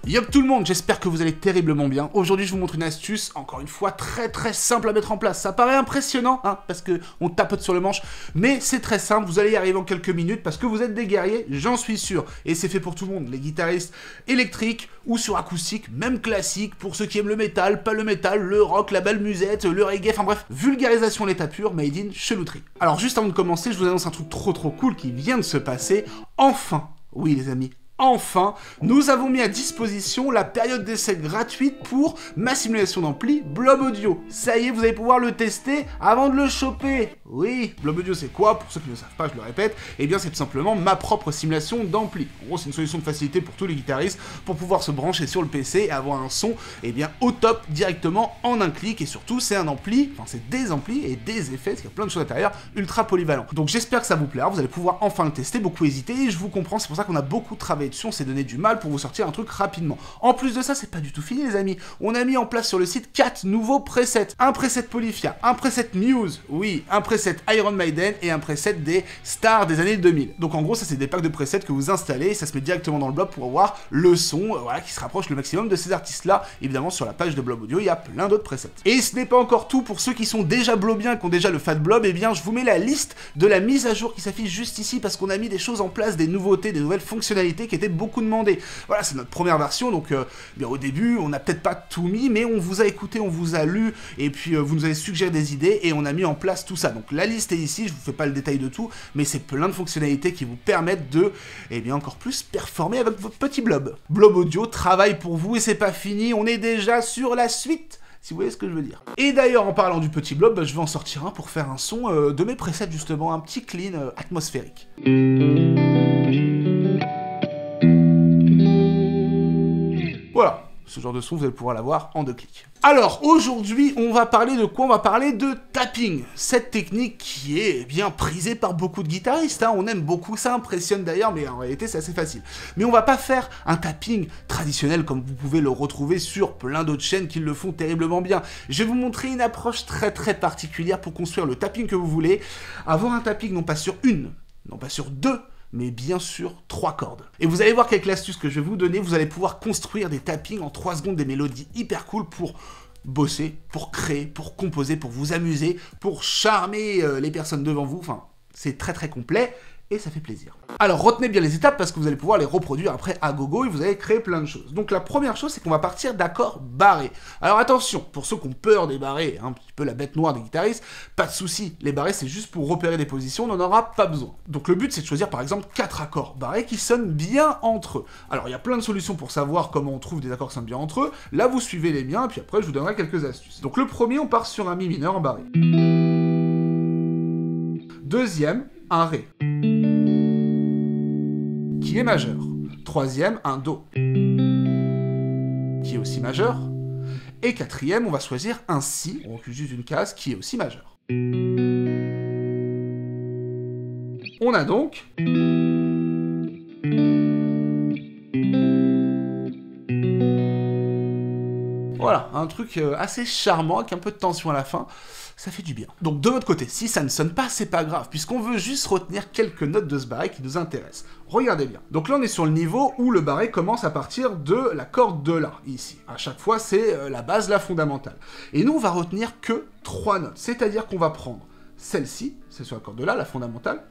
Yop tout le monde, j'espère que vous allez terriblement bien. Aujourd'hui je vous montre une astuce, encore une fois très simple à mettre en place. Ça paraît impressionnant, hein, parce que on tapote sur le manche, mais c'est très simple, vous allez y arriver en quelques minutes parce que vous êtes des guerriers, j'en suis sûr. Et c'est fait pour tout le monde, les guitaristes électriques ou sur acoustique, même classique, pour ceux qui aiment le métal, pas le métal, le rock, la belle musette, le reggae, enfin bref, vulgarisation à l'état pur, made in chelouterie. Alors juste avant de commencer, je vous annonce un truc trop cool qui vient de se passer, enfin, oui les amis, enfin, nous avons mis à disposition la période d'essai gratuite pour ma simulation d'ampli Blob Audio. Ça y est, vous allez pouvoir le tester avant de le choper. Oui, Blob Audio c'est quoi? Pour ceux qui ne savent pas, je le répète, eh bien c'est tout simplement ma propre simulation d'ampli. En gros, c'est une solution de facilité pour tous les guitaristes pour pouvoir se brancher sur le PC et avoir un son, eh bien, au top directement en un clic. Et surtout, c'est un ampli, enfin c'est des amplis et des effets, parce qu'il y a plein de choses à l'intérieur, ultra polyvalent. Donc j'espère que ça vous plaira, vous allez pouvoir enfin le tester, beaucoup hésité, et je vous comprends, c'est pour ça qu'on a beaucoup travaillé dessus, on s'est donné du mal pour vous sortir un truc rapidement. En plus de ça, c'est pas du tout fini les amis, on a mis en place sur le site 4 nouveaux presets. Un preset Polyphia, un preset Muse, oui, un preset Iron Maiden et un preset des stars des années 2000. Donc en gros, ça c'est des packs de presets que vous installez, et ça se met directement dans le blob pour avoir le son voilà, qui se rapproche le maximum de ces artistes-là. Évidemment, sur la page de Blob Audio, il y a plein d'autres presets. Et ce n'est pas encore tout, pour ceux qui sont déjà blobiens, qui ont déjà le Fat Blob, eh bien je vous mets la liste de la mise à jour qui s'affiche juste ici, parce qu'on a mis des choses en place, des nouveautés, des nouvelles fonctionnalités qui étaient beaucoup demandées. Voilà, c'est notre première version, donc bien, au début, on n'a peut-être pas tout mis, mais on vous a écouté, on vous a lu, et puis vous nous avez suggéré des idées, et on a mis en place tout ça. Donc la liste est ici, je vous fais pas le détail de tout, mais c'est plein de fonctionnalités qui vous permettent de, eh bien, encore plus performer avec votre petit blob. Blob Audio travaille pour vous, et c'est pas fini, on est déjà sur la suite, si vous voyez ce que je veux dire. Et d'ailleurs, en parlant du petit blob, je vais en sortir un pour faire un son de mes presets, justement, un petit clean atmosphérique. Voilà, ce genre de son, vous allez pouvoir l'avoir en 2 clics. Alors, aujourd'hui, on va parler de quoi? On va parler de tapping. Cette technique qui est bien prisée par beaucoup de guitaristes, hein. On aime beaucoup, ça impressionne d'ailleurs, mais en réalité, c'est assez facile. Mais on va pas faire un tapping traditionnel comme vous pouvez le retrouver sur plein d'autres chaînes qui le font terriblement bien. Je vais vous montrer une approche très particulière pour construire le tapping que vous voulez. Avoir un tapping non pas sur une, non pas sur 2, mais bien sûr 3 cordes. Et vous allez voir qu'avec l'astuce que je vais vous donner, vous allez pouvoir construire des tappings en 3 secondes, des mélodies hyper cool pour bosser, pour créer, pour composer, pour vous amuser, pour charmer les personnes devant vous. Enfin, c'est très complet et ça fait plaisir. Alors retenez bien les étapes parce que vous allez pouvoir les reproduire après à gogo et vous allez créer plein de choses. Donc la première chose, c'est qu'on va partir d'accords barrés. Alors attention, pour ceux qui ont peur des barrés, un petit peu la bête noire des guitaristes, pas de souci, les barrés c'est juste pour repérer des positions, on n'en aura pas besoin. Donc le but c'est de choisir par exemple 4 accords barrés qui sonnent bien entre eux. Alors il y a plein de solutions pour savoir comment on trouve des accords qui sonnent bien entre eux, là vous suivez les miens et puis après je vous donnerai quelques astuces. Donc le premier, on part sur un mi mineur en barré. Deuxième, un ré, qui est majeur. Troisième, un do, qui est aussi majeur. Et quatrième, on va choisir un si, on recule juste une case, qui est aussi majeur. On a donc... Voilà, un truc assez charmant, avec un peu de tension à la fin. Ça fait du bien. Donc de votre côté, si ça ne sonne pas, c'est pas grave, puisqu'on veut juste retenir quelques notes de ce barré qui nous intéressent. Regardez bien. Donc là, on est sur le niveau où le barré commence à partir de la corde de La, ici. À chaque fois, c'est la base, la fondamentale. Et nous, on va retenir que 3 notes, c'est-à-dire qu'on va prendre celle-ci, c'est sur la corde de La, la fondamentale,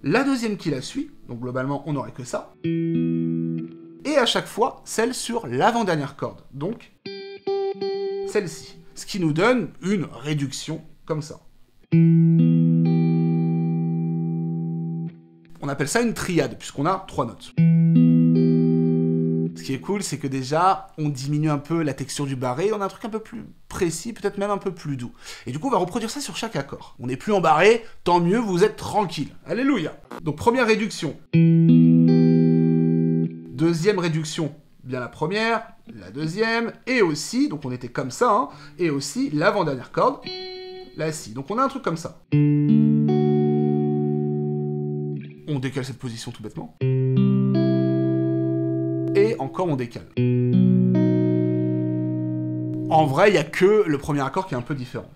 la deuxième qui la suit, donc globalement, on n'aurait que ça, et à chaque fois, celle sur l'avant-dernière corde, donc celle-ci. Ce qui nous donne une réduction comme ça. On appelle ça une triade, puisqu'on a 3 notes. Ce qui est cool, c'est que déjà, on diminue un peu la texture du barré, on a un truc un peu plus précis, peut-être même un peu plus doux. Et du coup, on va reproduire ça sur chaque accord. On n'est plus en barré, tant mieux, vous êtes tranquille. Alléluia. Donc première réduction. Deuxième réduction. Bien la première, la deuxième, et aussi, donc on était comme ça, hein, et aussi l'avant-dernière corde, la si. Donc on a un truc comme ça. On décale cette position tout bêtement. Et encore on décale. En vrai, il n'y a que le premier accord qui est un peu différent.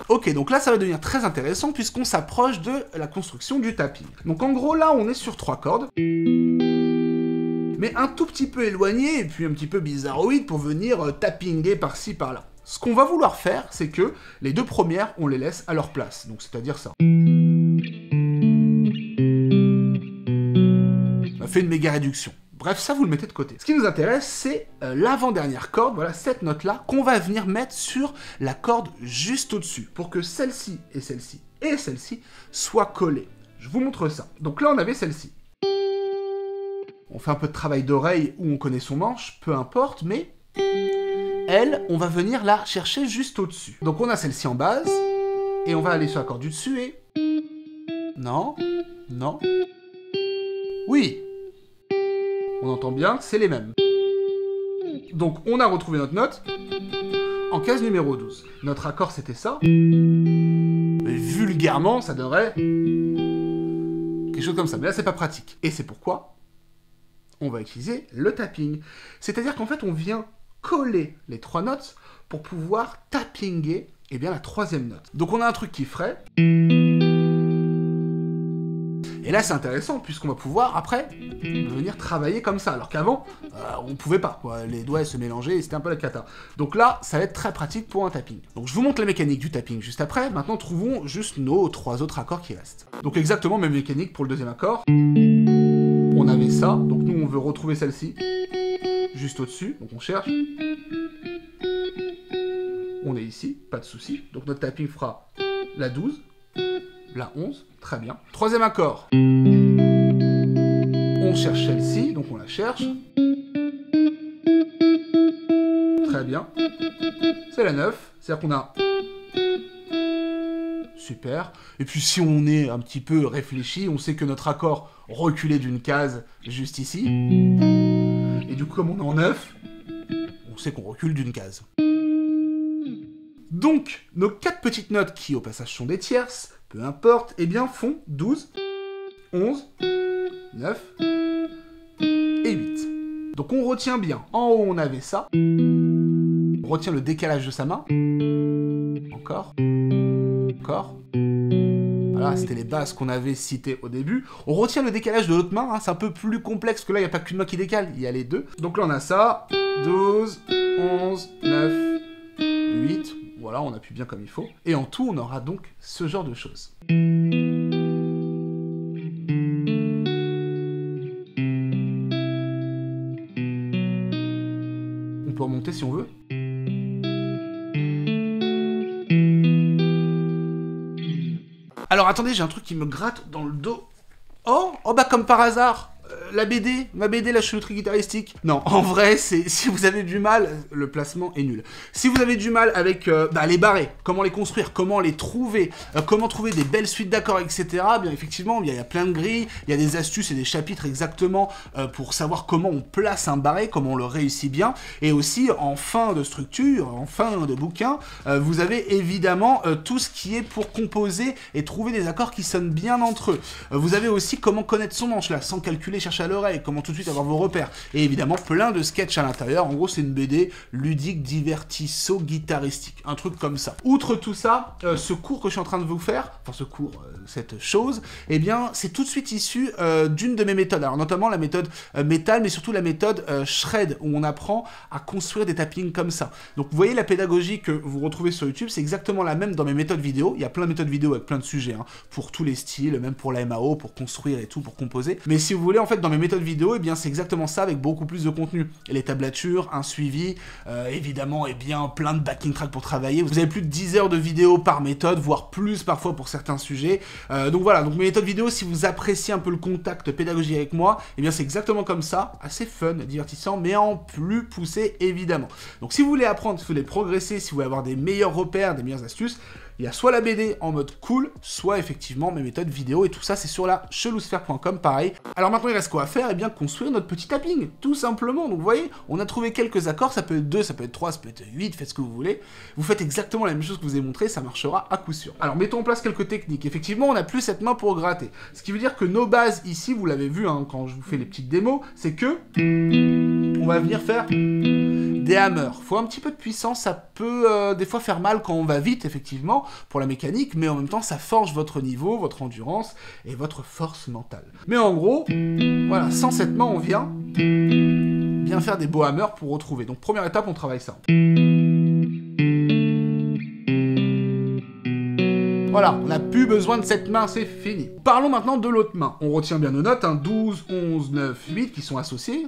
Ok, donc Donc là, ça va devenir très intéressant puisqu'on s'approche de la construction du tapping. Donc en gros, là, on est sur 3 cordes, mais un tout petit peu éloigné et puis un petit peu bizarroïde pour venir tappinguer par-ci, par-là. Ce qu'on va vouloir faire, c'est que les 2 premières, on les laisse à leur place. Donc c'est-à-dire ça. On a fait une méga réduction. Bref, ça, vous le mettez de côté. Ce qui nous intéresse, c'est l'avant-dernière corde, voilà, cette note-là, qu'on va venir mettre sur la corde juste au-dessus, pour que celle-ci et celle-ci et celle-ci soient collées. Je vous montre ça. Donc là, on avait celle-ci. On fait un peu de travail d'oreille où on connaît son manche, peu importe, mais elle, on va venir la chercher juste au-dessus. Donc on a celle-ci en base, et on va aller sur la corde du dessus et... Non, non, oui. On entend bien, c'est les mêmes. Donc on a retrouvé notre note en case numéro 12. Notre accord, c'était ça. Mais vulgairement, ça donnerait quelque chose comme ça. Mais là, c'est pas pratique. Et c'est pourquoi on va utiliser le tapping. C'est-à-dire qu'en fait, on vient coller les 3 notes pour pouvoir tappinguer la 3e note. Donc on a un truc qui ferait... Et là, c'est intéressant, puisqu'on va pouvoir, après, venir travailler comme ça. Alors qu'avant, on pouvait pas, quoi. Les doigts se mélangeaient et c'était un peu la cata. Donc là, ça va être très pratique pour un tapping. Donc je vous montre la mécanique du tapping juste après. Maintenant, trouvons juste nos 3 autres accords qui restent. Donc exactement même mécanique pour le 2e accord. On avait ça, donc nous, on veut retrouver celle-ci, juste au-dessus. Donc on cherche. On est ici, pas de souci. Donc notre tapping fera la 12. La 11, très bien. 3e accord. On cherche celle-ci, donc on la cherche. Très bien. C'est la 9, c'est-à-dire qu'on a... Super. Et puis si on est un petit peu réfléchi, on sait que notre accord reculait d'une case juste ici. Et du coup, comme on est en 9, on sait qu'on recule d'une case. Donc, nos 4 petites notes qui, au passage, sont des tierces, peu importe, font 12, 11, 9 et 8. Donc on retient bien. En haut, on avait ça. On retient le décalage de sa main. Encore. Encore. Voilà, c'était les bases qu'on avait citées au début. On retient le décalage de l'autre main. Hein, c'est un peu plus complexe que là, il n'y a pas qu'une main qui décale. Il y a les 2. Donc là, on a ça. 12, 11, 9, 8... Voilà, on appuie bien comme il faut. Et en tout, on aura donc ce genre de choses. On peut remonter si on veut. Alors attendez, j'ai un truc qui me gratte dans le dos. Oh bah comme par hasard la BD, ma BD, la chelouterie guitaristique. Non, en vrai, si vous avez du mal, le placement est nul. Si vous avez du mal avec les barrés, comment les construire, comment les trouver, comment trouver des belles suites d'accords, etc. Bien effectivement, il y a plein de grilles, il y a des astuces et des chapitres exactement pour savoir comment on place un barré, comment on le réussit bien. Et aussi, en fin de structure, en fin de bouquin, vous avez évidemment tout ce qui est pour composer et trouver des accords qui sonnent bien entre eux. Vous avez aussi comment connaître son manche là, sans calculer, chercher à l'oreille, comment tout de suite avoir vos repères. Et évidemment, plein de sketchs à l'intérieur. En gros, c'est une BD ludique, divertisso, guitaristique. Un truc comme ça. Outre tout ça, ce cours que je suis en train de vous faire, enfin ce cours, cette chose, eh bien, c'est tout de suite issu d'une de mes méthodes. Alors notamment la méthode métal, mais surtout la méthode shred, où on apprend à construire des tappings comme ça. Donc vous voyez la pédagogie que vous retrouvez sur YouTube, c'est exactement la même dans mes méthodes vidéo. Il y a plein de méthodes vidéo avec plein de sujets, hein, pour tous les styles, même pour la MAO, pour construire et tout, pour composer. Mais si vous voulez, en fait, dans mes méthodes vidéo, eh bien c'est exactement ça avec beaucoup plus de contenu. Et les tablatures, un suivi, évidemment, et bien plein de backing tracks pour travailler. Vous avez plus de 10 heures de vidéo par méthode, voire plus parfois pour certains sujets. Donc voilà, donc mes méthodes vidéo, si vous appréciez un peu le contact pédagogique avec moi, eh bien c'est exactement comme ça, assez fun, divertissant, mais en plus poussé évidemment. Donc si vous voulez apprendre, si vous voulez progresser, si vous voulez avoir des meilleurs repères, des meilleures astuces, il y a soit la BD en mode cool, soit effectivement mes méthodes vidéo, et tout ça c'est sur la chelousphère.com, pareil. Alors maintenant il reste quoi à faire? Eh bien construire notre petit tapping, tout simplement. Donc vous voyez, on a trouvé quelques accords, ça peut être 2, ça peut être 3, ça peut être 8, faites ce que vous voulez. Vous faites exactement la même chose que je vous ai montré, ça marchera à coup sûr. Alors mettons en place quelques techniques. Effectivement, on n'a plus cette main pour gratter. Ce qui veut dire que nos bases ici, vous l'avez vu hein, quand je vous fais les petites démos, c'est que on va venir faire des hammers. Faut un petit peu de puissance, ça peut des fois faire mal quand on va vite, effectivement, pour la mécanique, mais en même temps, ça forge votre niveau, votre endurance et votre force mentale. Mais en gros, voilà, sans cette main, on vient bien faire des beaux hammers pour retrouver. Donc, première étape, on travaille ça. Voilà, on n'a plus besoin de cette main, c'est fini. Parlons maintenant de l'autre main. On retient bien nos notes, hein, 12, 11, 9, 8 qui sont associées.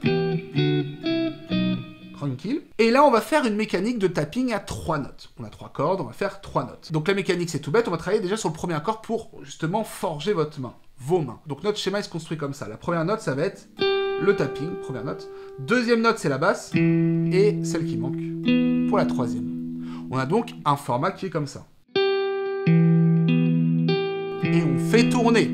Tranquille. Et là, on va faire une mécanique de tapping à 3 notes. On a 3 cordes, on va faire 3 notes. Donc la mécanique, c'est tout bête, on va travailler déjà sur le premier accord pour justement forger votre main, vos mains. Donc notre schéma, il se construit comme ça. La première note, ça va être le tapping, première note. Deuxième note, c'est la basse. Et celle qui manque pour la troisième. On a donc un format qui est comme ça. Et on fait tourner.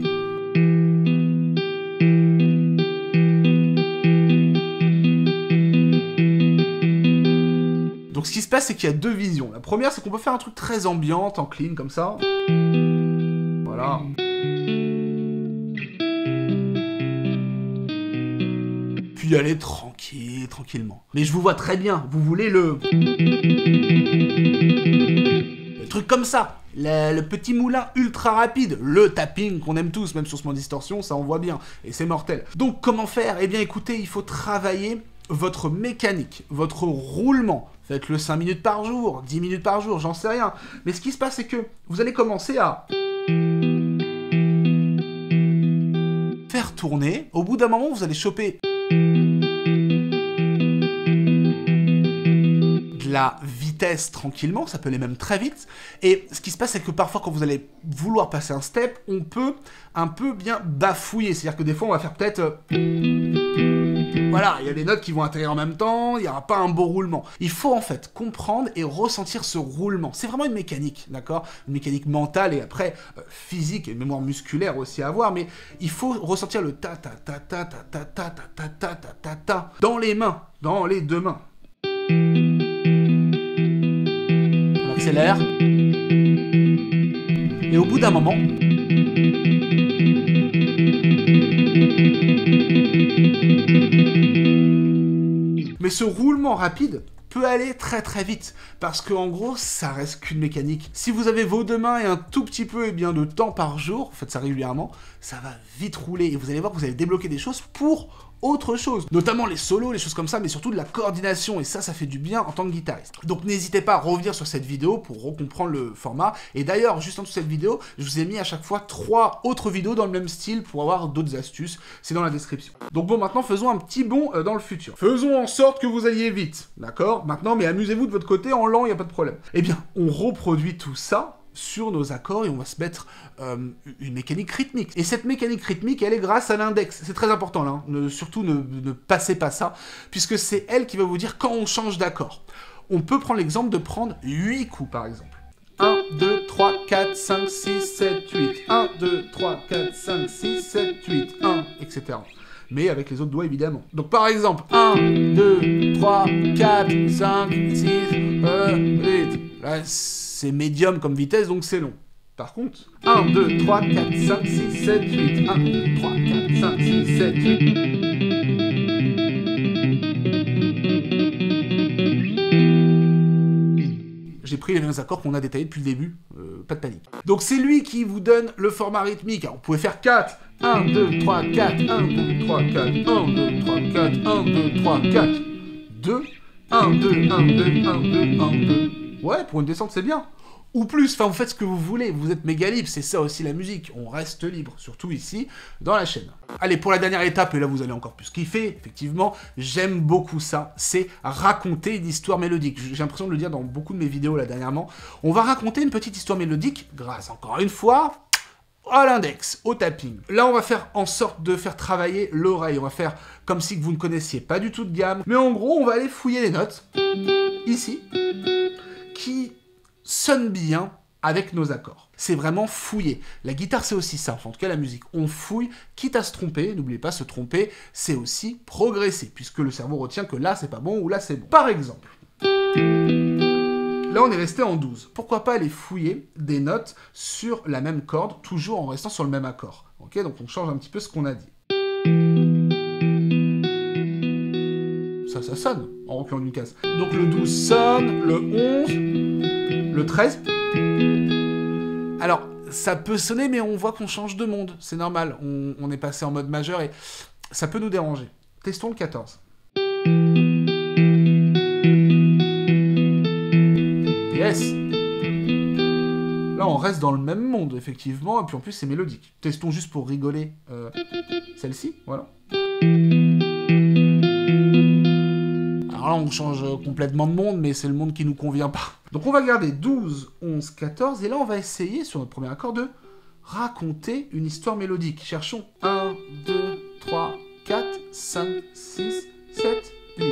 Donc ce qui se passe, c'est qu'il y a deux visions. La première, c'est qu'on peut faire un truc très ambiante, en clean, comme ça. Voilà. Puis aller tranquille, tranquillement. Mais je vous vois très bien, vous voulez le truc comme ça. Le petit moulin ultra rapide, le tapping qu'on aime tous, même sur ce mode distorsion, ça envoie bien, et c'est mortel. Donc comment faire? Eh bien écoutez, il faut travailler votre mécanique, votre roulement. Faites-le 5 minutes par jour, 10 minutes par jour, j'en sais rien. Mais ce qui se passe, c'est que vous allez commencer à faire tourner. Au bout d'un moment, vous allez choper la vitesse tranquillement, ça peut aller même très vite, et ce qui se passe c'est que parfois quand vous allez vouloir passer un step, on peut un peu bien bafouiller, c'est-à-dire que des fois on va faire peut-être voilà, il y a des notes qui vont atterrir en même temps, il n'y aura pas un beau roulement. Il faut en fait comprendre et ressentir ce roulement, c'est vraiment une mécanique, d'accord? Une mécanique mentale et après physique et mémoire musculaire aussi à avoir, mais il faut ressentir le ta ta ta ta ta ta ta ta ta ta ta ta ta dans les mains, dans les deux mains. On accélère. Et au bout d'un moment, mais ce roulement rapide peut aller très très vite, parce qu'en gros, ça reste qu'une mécanique. Si vous avez vos deux mains et un tout petit peu de temps par jour, faites ça régulièrement, ça va vite rouler, et vous allez voir que vous allez débloquer des choses pour autre chose, notamment les solos, les choses comme ça, mais surtout de la coordination, et ça fait du bien en tant que guitariste. Donc n'hésitez pas à revenir sur cette vidéo pour recomprendre le format, et d'ailleurs, juste en dessous de cette vidéo, je vous ai mis à chaque fois 3 autres vidéos dans le même style pour avoir d'autres astuces, c'est dans la description. Donc bon, maintenant faisons un petit bond dans le futur. Faisons en sorte que vous alliez vite, d'accord? Maintenant, mais amusez-vous de votre côté, en lent, il n'y a pas de problème. Eh bien, on reproduit tout ça sur nos accords et on va se mettre une mécanique rythmique. Et cette mécanique rythmique, elle est grâce à l'index. C'est très important là, hein. Surtout ne passez pas ça, puisque c'est elle qui va vous dire quand on change d'accord. On peut prendre l'exemple de prendre 8 coups par exemple. 1, 2, 3, 4, 5, 6, 7, 8. 1, 2, 3, 4, 5, 6, 7, 8, 1, etc. Mais avec les autres doigts évidemment. Donc par exemple, 1, 2, 3, 4, 5, 6, 8. Là, c'est médium comme vitesse, donc c'est long. Par contre, 1, 2, 3, 4, 5, 6, 7, 8. 1, 2, 3, 4, 5, 6, 7, 8. J'ai pris les mêmes accords qu'on a détaillés depuis le début, pas de panique. Donc c'est lui qui vous donne le format rythmique. Alors, vous pouvez faire 4, 1, 2, 3, 4, 1, 2, 3, 4, 1, 2, 3, 4, 1, 2, 3, 4, 2, 1, 2, 1, 2, 1, 2, 1, 2. Ouais, pour une descente, c'est bien. Ou plus, enfin, vous faites ce que vous voulez, vous êtes méga libre, c'est ça aussi la musique, on reste libre, surtout ici, dans la chaîne. Allez, pour la dernière étape, et là vous allez encore plus kiffer, effectivement, j'aime beaucoup ça, c'est raconter une histoire mélodique. J'ai l'impression de le dire dans beaucoup de mes vidéos là dernièrement. On va raconter une petite histoire mélodique, grâce encore une fois à l'index, au tapping. Là, on va faire en sorte de faire travailler l'oreille, on va faire comme si vous ne connaissiez pas du tout de gamme, mais en gros, on va aller fouiller les notes, ici, qui sonne bien avec nos accords. C'est vraiment fouiller. La guitare, c'est aussi ça, enfin, en tout cas la musique. On fouille, quitte à se tromper, n'oubliez pas, se tromper, c'est aussi progresser, puisque le cerveau retient que là, c'est pas bon, ou là, c'est bon. Par exemple, là, on est resté en 12. Pourquoi pas aller fouiller des notes sur la même corde, toujours en restant sur le même accord. Ok, donc on change un petit peu ce qu'on a dit. ça sonne en reculant d'une case. Donc le 12 sonne, le 11, le 13. Alors, ça peut sonner, mais on voit qu'on change de monde. C'est normal, on est passé en mode majeur et ça peut nous déranger. Testons le 14. Yes! Là, on reste dans le même monde, effectivement, et puis en plus, c'est mélodique. Testons juste pour rigoler celle-ci, voilà. Alors là, on change complètement de monde, mais c'est le monde qui nous convient pas. Donc on va garder 12, 11, 14, et là, on va essayer, sur notre premier accord, de raconter une histoire mélodique. Cherchons 1, 2, 3, 4, 5, 6, 7, 8.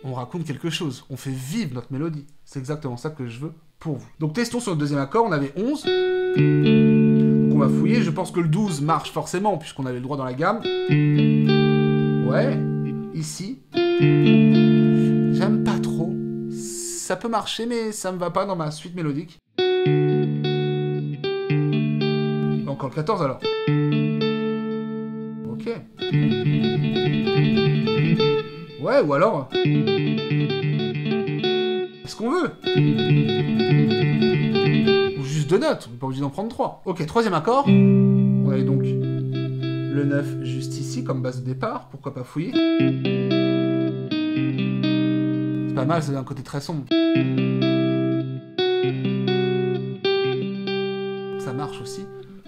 On raconte quelque chose, on fait vivre notre mélodie. C'est exactement ça que je veux pour vous. Donc testons sur le deuxième accord, on avait 11. Donc on va fouiller, je pense que le 12 marche forcément, puisqu'on avait le droit dans la gamme. Ouais, ici. J'aime pas trop. Ça peut marcher, mais ça me va pas dans ma suite mélodique. Encore le 14 alors. Ok. Ouais, ou alors... Est-ce qu'on veut? Ou juste 2 notes, on n'est pas obligé d'en prendre 3. Ok, troisième accord. On avait donc le 9 juste ici, comme base de départ. Pourquoi pas fouiller? C'est pas mal, c'est un côté très sombre. Ça marche aussi,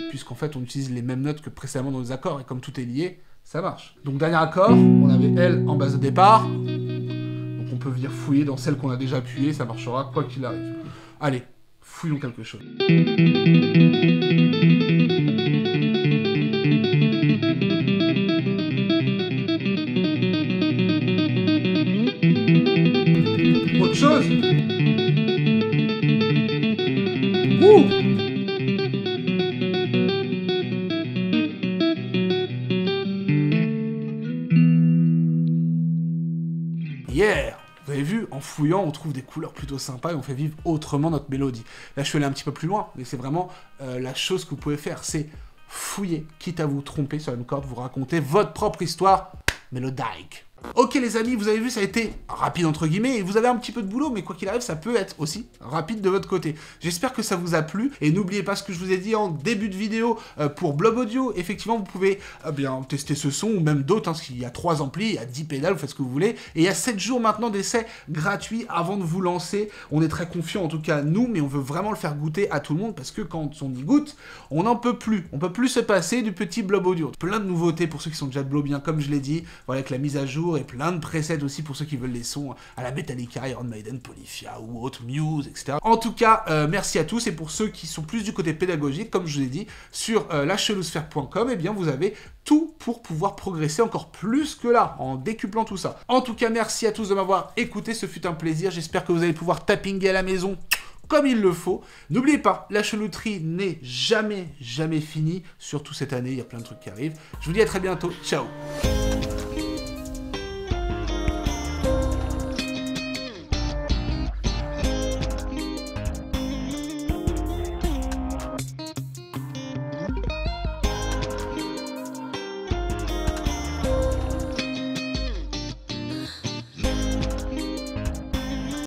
puisqu'en fait, on utilise les mêmes notes que précédemment dans les accords, et comme tout est lié, ça marche. Donc dernier accord, on avait L en base de départ. Donc on peut venir fouiller dans celle qu'on a déjà appuyée, ça marchera quoi qu'il arrive. Allez, fouillons quelque chose. Autre chose. Ouh! Yeah! Vous avez vu, en fouillant, on trouve des couleurs plutôt sympas et on fait vivre autrement notre mélodie. Là, je suis allé un petit peu plus loin, mais c'est vraiment la chose que vous pouvez faire, c'est fouiller, quitte à vous tromper sur une corde, vous raconter votre propre histoire mélodique. Ok les amis, vous avez vu, ça a été rapide entre guillemets, et vous avez un petit peu de boulot, mais quoi qu'il arrive, ça peut être aussi rapide de votre côté. J'espère que ça vous a plu, et n'oubliez pas ce que je vous ai dit en début de vidéo pour Blob Audio. Effectivement, vous pouvez bien tester ce son, ou même d'autres, hein, parce qu'il y a 3 amplis, il y a 10 pédales, vous faites ce que vous voulez, et il y a 7 jours maintenant d'essai gratuits avant de vous lancer. On est très confiants, en tout cas nous, mais on veut vraiment le faire goûter à tout le monde, parce que quand on y goûte, on n'en peut plus. On peut plus se passer du petit Blob Audio. Plein de nouveautés pour ceux qui sont déjà de Blobiens, comme je l'ai dit, voilà, avec la mise à jour, et plein de presets aussi pour ceux qui veulent les sons à la Metallica, Iron Maiden, Polyphia ou autre, Muse, etc. En tout cas, merci à tous, et pour ceux qui sont plus du côté pédagogique, comme je vous ai dit, sur lachelousphère.com, eh bien vous avez tout pour pouvoir progresser encore plus que là, en décuplant tout ça. En tout cas, merci à tous de m'avoir écouté, ce fut un plaisir, j'espère que vous allez pouvoir tappinguer à la maison comme il le faut. N'oubliez pas, la chelouterie n'est jamais finie, surtout cette année, il y a plein de trucs qui arrivent. Je vous dis à très bientôt, ciao!